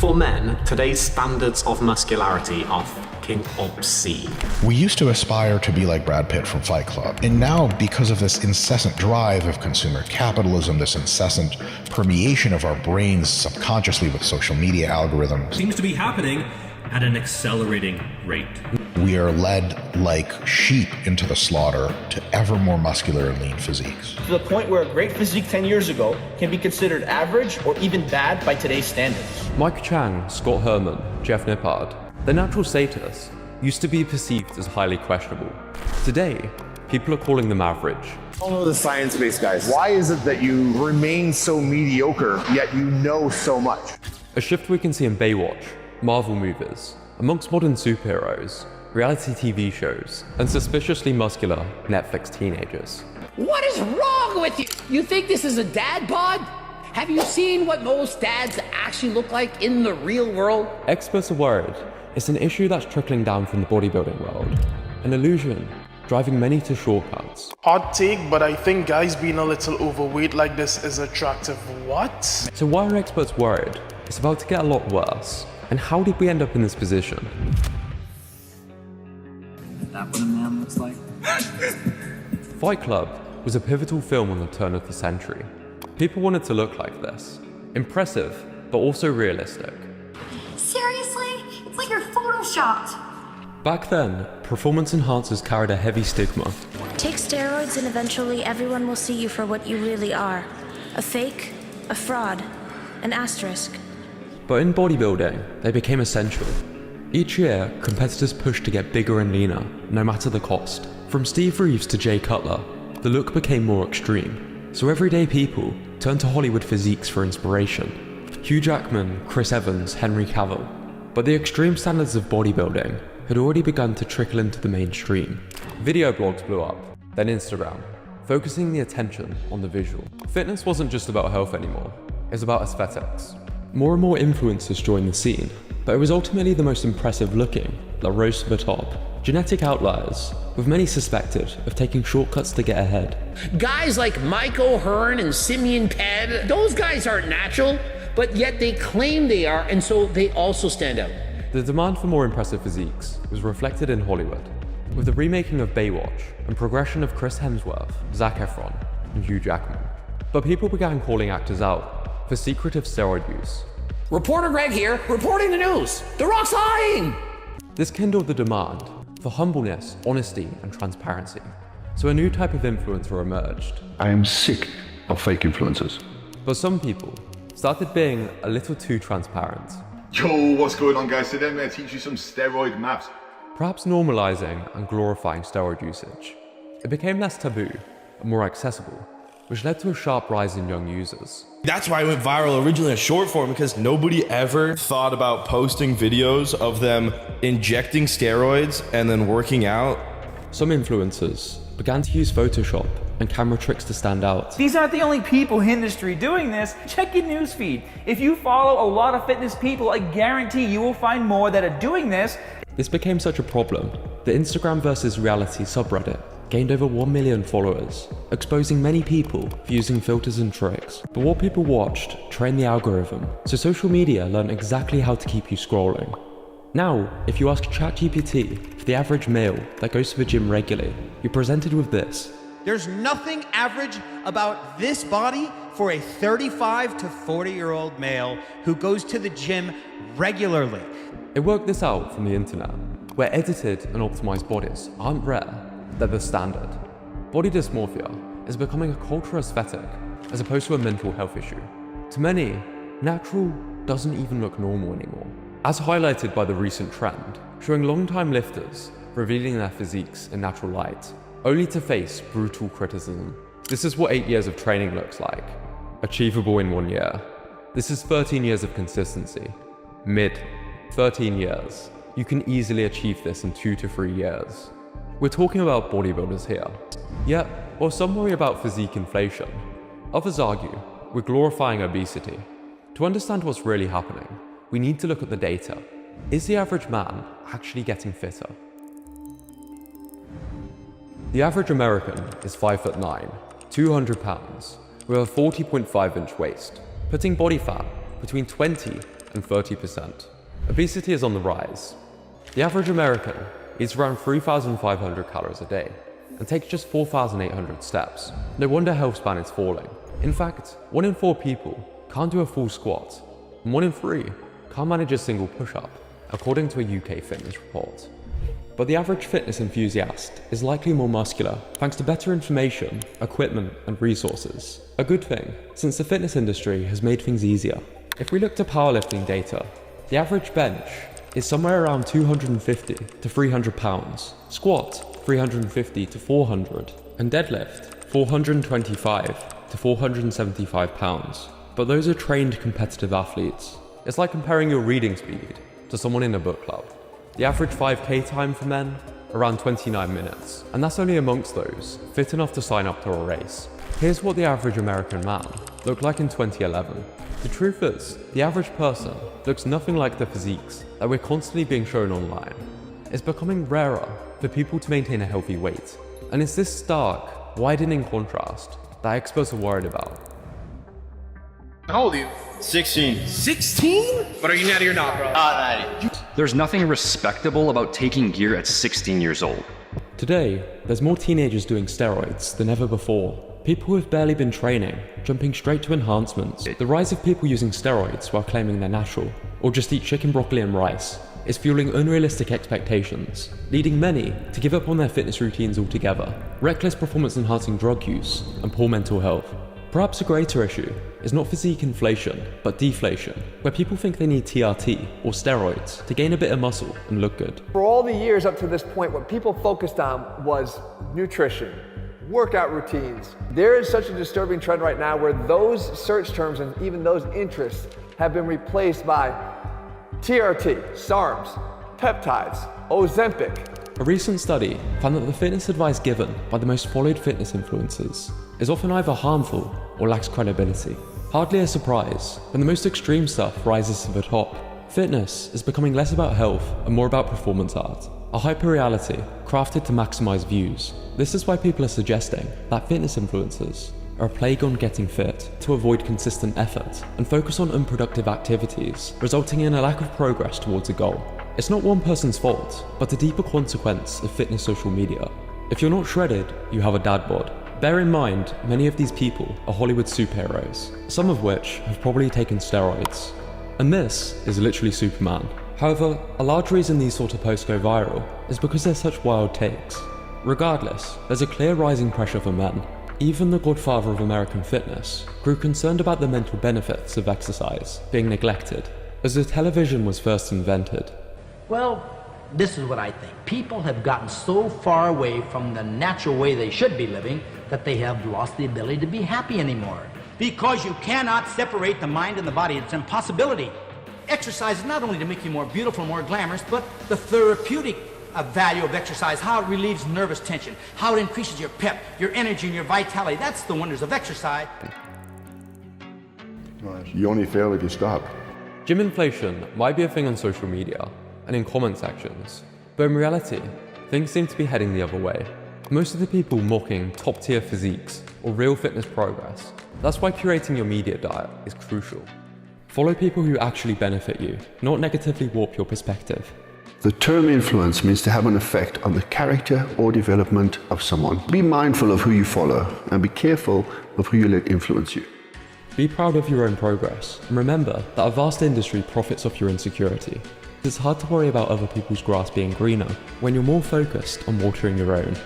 For men, today's standards of muscularity are fucking obscene. We used to aspire to be like Brad Pitt from Fight Club, and now because of this incessant drive of consumer capitalism, this incessant permeation of our brains subconsciously with social media algorithms, seems to be happening at an accelerating rate. We are led like sheep into the slaughter to ever more muscular and lean physiques. To the point where a great physique 10 years ago can be considered average or even bad by today's standards. Mike Chang, Scott Herman, Jeff Nippard, their natural status used to be perceived as highly questionable. Today, people are calling them average. Follow the science-based guys. Why is it that you remain so mediocre, yet you know so much? A shift we can see in Baywatch, Marvel movies, amongst modern superheroes, reality TV shows, and suspiciously muscular Netflix teenagers. What is wrong with you? You think this is a dad bod? Have you seen what most dads actually look like in the real world? Experts are worried it's an issue that's trickling down from the bodybuilding world, an illusion driving many to shortcuts. Hot take, but I think guys being a little overweight like this is attractive. What? So why are experts worried? It's about to get a lot worse. And how did we end up in this position? Is that what a man looks like? Fight Club was a pivotal film on the turn of the century. People wanted to look like this. Impressive, but also realistic. Seriously? It's like you're photoshopped. Back then, performance enhancers carried a heavy stigma. Take steroids and eventually everyone will see you for what you really are. A fake, a fraud, an asterisk. But in bodybuilding, they became essential. Each year, competitors pushed to get bigger and leaner, no matter the cost. From Steve Reeves to Jay Cutler, the look became more extreme. So everyday people turned to Hollywood physiques for inspiration. Hugh Jackman, Chris Evans, Henry Cavill. But the extreme standards of bodybuilding had already begun to trickle into the mainstream. Video blogs blew up, then Instagram, focusing the attention on the visual. Fitness wasn't just about health anymore, it was about aesthetics. More and more influencers joined the scene, but it was ultimately the most impressive looking that rose to the top. Genetic outliers, with many suspected of taking shortcuts to get ahead. Guys like Mike O'Hearn and Simeon Ped, those guys aren't natural, but yet they claim they are, and so they also stand out. The demand for more impressive physiques was reflected in Hollywood, with the remaking of Baywatch and progression of Chris Hemsworth, Zac Efron, and Hugh Jackman. But people began calling actors out for secretive steroid use. Reporter Greg here, reporting the news. The Rock's lying! This kindled the demand for humbleness, honesty, and transparency. So a new type of influencer emerged. I am sick of fake influencers. But some people started being a little too transparent. Yo, what's going on, guys? Today I'm going to teach you some steroid maths. Perhaps normalizing and glorifying steroid usage. It became less taboo and more accessible, which led to a sharp rise in young users. That's why it went viral originally as short form, because nobody ever thought about posting videos of them injecting steroids and then working out. Some influencers began to use Photoshop and camera tricks to stand out. These aren't the only people in the industry doing this. Check your newsfeed. If you follow a lot of fitness people, I guarantee you will find more that are doing this. This became such a problem. The Instagram versus reality subreddit gained over 1 million followers, exposing many people for using filters and tricks. But what people watched trained the algorithm, so social media learned exactly how to keep you scrolling. Now, if you ask ChatGPT for the average male that goes to the gym regularly, you're presented with this. There's nothing average about this body for a 35 to 40-year-old male who goes to the gym regularly. It worked this out from the internet, where edited and optimized bodies aren't rare, they're the standard. Body dysmorphia is becoming a cultural aesthetic as opposed to a mental health issue. To many, natural doesn't even look normal anymore, as highlighted by the recent trend, showing long-time lifters revealing their physiques in natural light, only to face brutal criticism. This is what 8 years of training looks like, achievable in 1 year. This is 13 years of consistency, 13 years. You can easily achieve this in 2 to 3 years. We're talking about bodybuilders here. Yet, while some worry about physique inflation, others argue we're glorifying obesity. To understand what's really happening, we need to look at the data. Is the average man actually getting fitter? The average American is 5'9", 200 pounds, with a 40.5-inch waist, putting body fat between 20 and 30%. Obesity is on the rise. The average American eats around 3,500 calories a day and takes just 4,800 steps. No wonder health span is falling. In fact, 1 in 4 people can't do a full squat, and 1 in 3 can't manage a single push-up, according to a UK fitness report. But the average fitness enthusiast is likely more muscular thanks to better information, equipment, and resources. A good thing, since the fitness industry has made things easier. If we look to powerlifting data, the average bench is somewhere around 250 to 300 pounds, squat 350 to 400, and deadlift 425 to 475 pounds. But those are trained competitive athletes. It's like comparing your reading speed to someone in a book club. The average 5K time for men, around 29 minutes, and that's only amongst those fit enough to sign up to a race. Here's what the average American man looked like in 2011. The truth is, the average person looks nothing like the physiques that we're constantly being shown online. It's becoming rarer for people to maintain a healthy weight, and it's this stark, widening contrast that experts are worried about. How old are you? 16. 16? But are you natty or not, bro? There's nothing respectable about taking gear at 16 years old. Today, there's more teenagers doing steroids than ever before. People who have barely been training, jumping straight to enhancements. The rise of people using steroids while claiming they're natural, or just eat chicken, broccoli and rice, is fueling unrealistic expectations, leading many to give up on their fitness routines altogether. Reckless performance-enhancing drug use and poor mental health. Perhaps a greater issue is not physique inflation, but deflation, where people think they need TRT or steroids to gain a bit of muscle and look good. For all the years up to this point, what people focused on was nutrition, workout routines. There is such a disturbing trend right now where those search terms and even those interests have been replaced by TRT, SARMs, peptides, Ozempic. A recent study found that the fitness advice given by the most followed fitness influencers is often either harmful or lacks credibility. Hardly a surprise when the most extreme stuff rises to the top. Fitness is becoming less about health and more about performance art, a hyper-reality crafted to maximize views. This is why people are suggesting that fitness influencers are a plague on getting fit to avoid consistent effort and focus on unproductive activities, resulting in a lack of progress towards a goal. It's not one person's fault, but a deeper consequence of fitness social media. If you're not shredded, you have a dad bod. Bear in mind, many of these people are Hollywood superheroes, some of which have probably taken steroids. And this is literally Superman. However, a large reason these sort of posts go viral is because they're such wild takes. Regardless, there's a clear rising pressure for men. Even the godfather of American fitness grew concerned about the mental benefits of exercise being neglected, as the television was first invented. Well, this is what I think. People have gotten so far away from the natural way they should be living that they have lost the ability to be happy anymore. Because you cannot separate the mind and the body. It's an impossibility. Exercise is not only to make you more beautiful, more glamorous, but the therapeutic value of exercise, how it relieves nervous tension, how it increases your pep, your energy, and your vitality. That's the wonders of exercise. You only fail if you stop. Gym inflation might be a thing on social media and in comment sections, but in reality, things seem to be heading the other way. Most of the people mocking top-tier physiques or real fitness progress. That's why curating your media diet is crucial. Follow people who actually benefit you, not negatively warp your perspective. The term influence means to have an effect on the character or development of someone. Be mindful of who you follow and be careful of who you let influence you. Be proud of your own progress and remember that a vast industry profits off your insecurity. It's hard to worry about other people's grass being greener when you're more focused on watering your own.